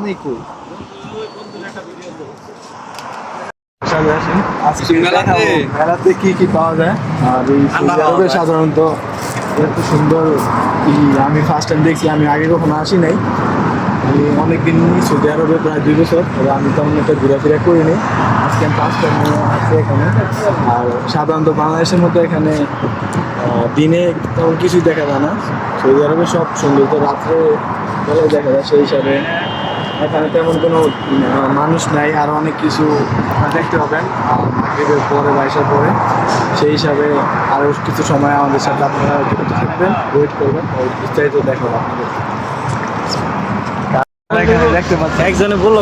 নেই কই মেলাতে কি কি পাওয়া যায় আর এই সৌদি আরবে সাধারণত এত সুন্দর আমি ফার্স্ট টাইম দেখছি আমি আগে কখনো আসি নাই আমি অনেকদিন সৌদি আরবে প্রায় 2 বছর তবে আমি তেমন একটা ঘোরাফেরা করিনি আজকে আমি ফার্স্ট টাইম আসছি এখানে আর সাধারণত বাংলাদেশের মতো এখানে দিনে তেমন কিছুই দেখা যায় না সৌদি আরবে সব সৌন্দর্য রাত্রে বেলায় দেখা যায় সেই হিসাবে এখানে তেমন কোনো মানুষ নাই আরও অনেক কিছু আপনারা দেখতে পাবেন মাগরিবের পরে বাইশের পরে সেই হিসাবে আরও কিছু সময় আমাদের সাথে আপনারা থাকবেন ওয়েট করবেন বিস্তারিত দেখাবো আপনাদের এখানে দেখতে পাচ্ছি একজনে বলল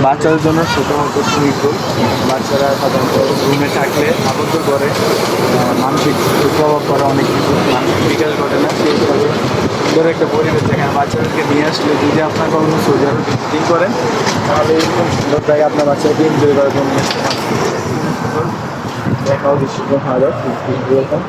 বাচ্চাদের জন্য ছোটো মতো সুইমিং পুল বাচ্চারা সাধারণত রুমে থাকলে আবদ্ধ করে মানসিক প্রভাব পড়ে অনেক কিছু মানসিক বিকাশ ঘটে না সেই হিসাবে সুন্দর একটা পরিবেশ যেখানে বাচ্চাদেরকে নিয়ে আসলে যদি আপনার কখনো সৌদি আরব ভিজিটিং করেন তাহলে এরকম সুন্দর জায়গায় আপনার বাচ্চাকে এনজয় করার জন্য আসতে পারেন দেখাও দৃশ্যটা ভালো এরকম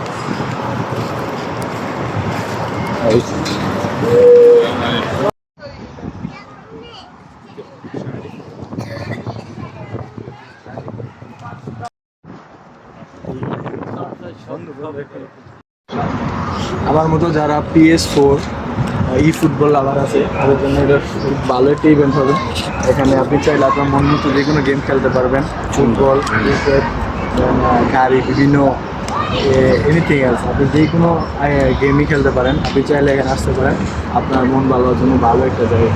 আমার মতো যারা PS4 ফুটবল লাভার আছে তাদের জন্য এটা খুব ভালো একটা ইভেন্ট হবে এখানে আপনি চাইলে আপনার মন মতো যে কোনো গেম খেলতে পারবেন ফুটবল ক্রিকেট গাড়ি বিভিন্ন এনিথিং এলস আপনি যে কোনো গেমই খেলতে পারেন আপনি চাইলে এখানে আসতে পারেন আপনার মন ভালো হওয়ার জন্য ভালো একটা জায়গা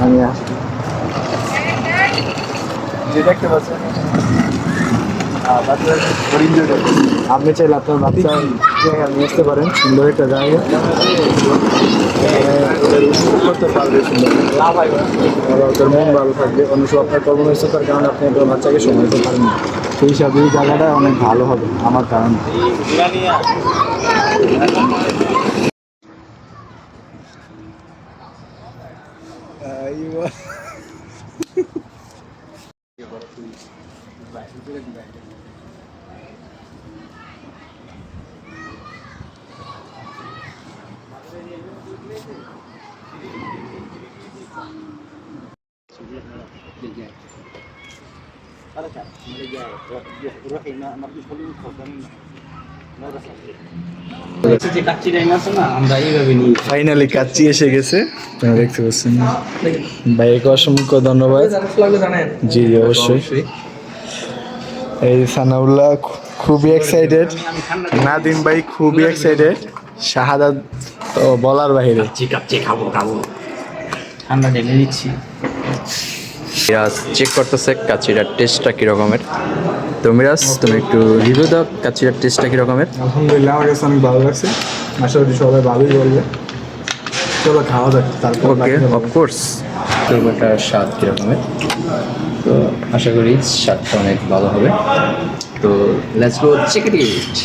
আমি আসছি যে দেখতে পাচ্ছেন আপনি চাইলে আপনার বাচ্চা নিয়ে আসতে পারেন সুন্দর একটা জায়গা করতে পারবে সুন্দর ওদের মন ভালো থাকবে অন্য সব আপনার কর্মব্যস্ততার কারণে আপনি আপনার বাচ্চাকে সময় দিতে পারেন সেই হিসাবে এই জায়গাটা অনেক ভালো হবে আমার কারণে ফাইনালি কাচ্চি এসে গেছে দেখতে পাচ্ছেন ভাইকে অসংখ্য ধন্যবাদ জি জি অবশ্যই এই সানাউল্লাহ খুবই এক্সাইটেড নাদিম ভাই খুবই এক্সাইটেড শাহাদাত তো বলার বাইরে খাবো ঠান্ডা ঢেলে নিচ্ছি মিরাজ চেক করতেছে কাচ্চিটার টেস্টটা কীরকমের তো মিরাজ তুমি একটু রিভিউ দাও কাচ্চিটার টেস্টটা কীরকমের আলহামদুলিল্লাহ আমার কাছে অনেক ভালো লাগছে আশা করি সবাই ভালোই বলবে চলো খাওয়া যাক তারপর ওকে অফকোর্স তো এটার স্বাদ কীরকমের তো আশা করি স্বাদটা অনেক ভালো হবে তো লেটস গো চেক ইট